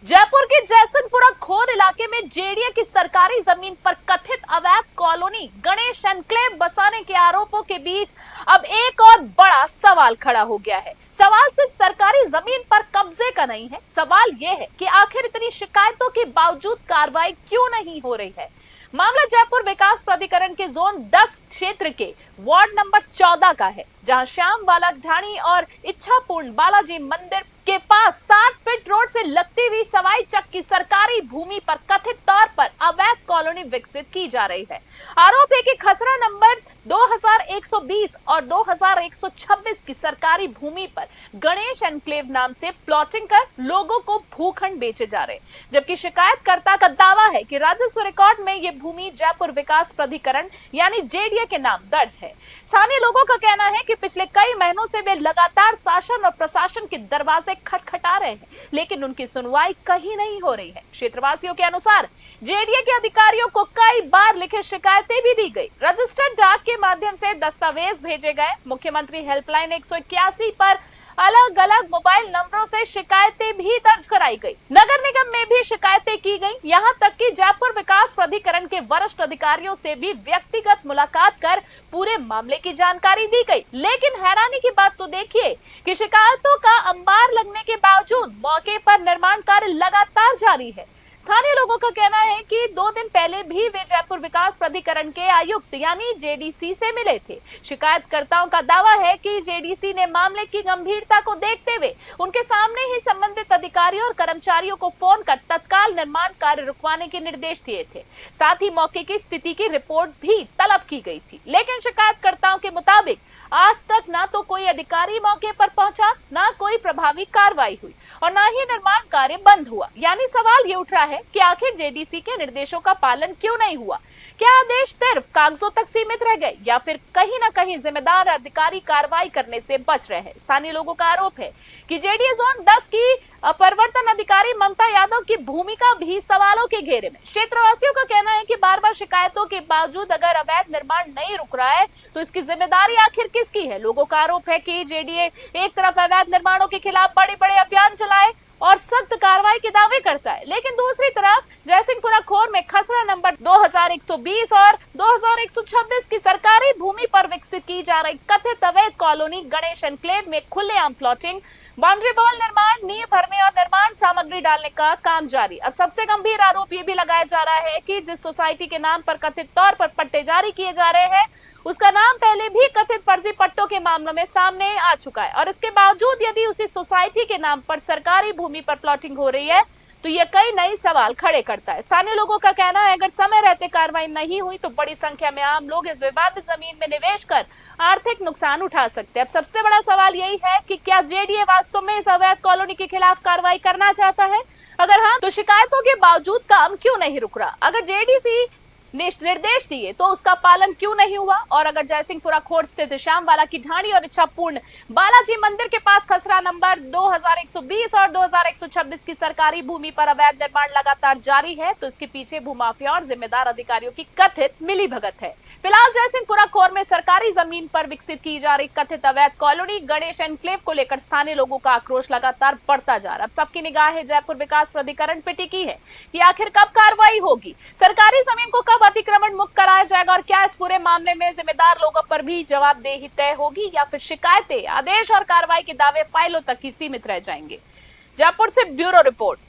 जयपुर के जयसिंहपुरा खोर इलाके में जेडीए की सरकारी जमीन पर कथित अवैध कॉलोनी गणेश एन्क्लेव बसाने के आरोपों के बीच अब एक और बड़ा सवाल खड़ा हो गया है। सवाल सिर्फ सरकारी जमीन पर कब्जे का नहीं है, सवाल यह है कि आखिर इतनी शिकायतों के बावजूद कार्रवाई क्यों नहीं हो रही है। मामला जयपुर विकास प्राधिकरण के जोन 10 क्षेत्र के वार्ड नंबर 14 का है, जहां श्याम बालक ढाणी और इच्छापूर्ण बालाजी मंदिर के पास 60 फीट रोड से लगती हुई सवाई चक की सरकारी भूमि पर कथित तौर पर अवैध कॉलोनी विकसित की जा रही है। आरोप है कि खसरा नंबर 2120 और 2126 की सरकारी भूमि पर गणेश एन्क्लेव नाम से प्लॉटिंग कर लोगों को भूखंड बेचे जा रहे, जबकि शिकायतकर्ता का दावा है कि राजस्व रिकॉर्ड में यह भूमि जयपुर विकास प्राधिकरण यानी जेडीए के नाम दर्ज है। स्थानीय लोगों का कहना है कि पिछले कई महीनों से वे लगातार शासन और प्रशासन के दरवाजे खटखटा रहे हैं, लेकिन उनकी सुनवाई कहीं नहीं हो रही है। क्षेत्रवासियों के अनुसार जेडीए के अधिकारियों को कई बार लिखित शिकायतें भी दी गई, रजिस्टर्ड डाक के माध्यम से दस्तावेज भेजे गए, मुख्यमंत्री हेल्पलाइन 181 पर अलग अलग मोबाइल नंबरों से शिकायतें भी दर्ज कराई गई। नगर निगम में भी शिकायतें की गई, यहाँ तक कि जयपुर विकास प्राधिकरण के वरिष्ठ अधिकारियों से भी व्यक्तिगत मुलाकात कर पूरे मामले की जानकारी दी गई। लेकिन हैरानी की बात तो देखिए कि शिकायतों का अंबार लगने के बावजूद मौके पर निर्माण कार्य लगातार जारी है। स्थानीय लोगों का कहना है कि 2 दिन पहले भी वे जयपुर विकास प्राधिकरण के आयुक्त यानी जेडीसी से मिले थे। शिकायतकर्ताओं का दावा है कि जेडीसी ने मामले की गंभीरता को देखते हुए उनके सामने ही संबंधित अधिकारियों और कर्मचारियों को फोन कर तत्काल निर्माण कार्य रुकवाने के निर्देश दिए थे। साथ ही मौके की स्थिति की रिपोर्ट भी तलब की गई थी, लेकिन शिकायतकर्ताओं के मुताबिक आज तक ना तो कोई अधिकारी मौके पर पहुंचा, ना कोई प्रभावी कार्रवाई हुई और ना ही निर्माण कार्य बंद हुआ। यानी सवाल ये उठ रहा है कि आखिर जेडीसी के निर्देशों का पालन क्यों नहीं हुआ। क्या आदेश सिर्फ कागजों तक सीमित रह गए या फिर कहीं ना कहीं जिम्मेदार अधिकारी कार्रवाई करने से बच रहे हैं। स्थानीय लोगों का आरोप है कि जेडीए जोन 10 की परिवर्तन अधिकारी ममता यादव की भूमिका भी सवालों के घेरे में। क्षेत्रवासियों का कहना है कि बार बार शिकायतों के बावजूद अगर अवैध निर्माण नहीं रुक रहा है तो इसकी जिम्मेदारी आखिर किसकी है। लोगों का आरोप है कि जेडीए एक तरफ अवैध निर्माणों के खिलाफ बड़े बड़े अभियान चलाए और सख्त कार्रवाई के दावे करता है, लेकिन दूसरी तरफ जयसिंहपुरा खोर में खसरा नंबर 2120 और 2126 की सरकारी भूमि पर विकसित की जा रही कथित अवैध कॉलोनी गणेश एन्क्लेव में खुलेआम प्लॉटिंग, बाउंड्री वॉल निर्माण, नींव भरने और निर्माण सामग्री डालने का काम जारी। अब सबसे गंभीर आरोप ये भी लगाया जा रहा है कि जिस सोसाइटी के नाम पर कथित तौर पर पट्टे जारी किए जा रहे हैं उसका नाम पहले भी कथित फर्जी पट्टों के मामलों में सामने आ चुका है और इसके बावजूद यदि उसी सोसाइटी के नाम पर सरकारी भूमि पर प्लॉटिंग हो रही है तो ये कई नए सवाल खड़े करता है। स्थानीय लोगों का कहना है अगर समय रहते कार्रवाई नहीं हुई तो बड़ी संख्या में आम लोग इस विवादित जमीन में निवेश कर आर्थिक नुकसान उठा सकते हैं। अब सबसे बड़ा सवाल यही है कि क्या जेडीए वास्तव में इस अवैध कॉलोनी के खिलाफ कार्रवाई करना चाहता है? अगर हाँ तो शिकायतों के बावजूद काम क्यों नहीं रुक रहा? अगर जेडीसी निर्देश दिए तो उसका पालन क्यों नहीं हुआ? और अगर जयसिंहपुरा खोर स्थित श्याम बाला की ढाणी और इच्छापूर्ण बालाजी मंदिर के पास खसरा नंबर 2120 और 2126 की सरकारी भूमि पर अवैध निर्माण लगातार जारी है तो इसके पीछे भूमाफिया और जिम्मेदार अधिकारियों की कथित मिलीभगत है। फिलहाल जयसिंहपुरा खोर में सरकारी जमीन पर विकसित की जा रही कथित अवैध कॉलोनी गणेश एन्क्लेव को लेकर स्थानीय लोगों का आक्रोश लगातार बढ़ता जा रहा है। अब सबकी निगाह है जयपुर विकास प्राधिकरण पे टिकी है कि आखिर कब कार्रवाई होगी, सरकारी जमीन को कब अतिक्रमण मुक्त कराया जाएगा और क्या इस पूरे मामले में जिम्मेदार लोगों पर भी जवाबदेही तय होगी या फिर शिकायतें, आदेश और कार्रवाई के दावे फाइलों तक ही सीमित रह जाएंगे। जयपुर से ब्यूरो रिपोर्ट।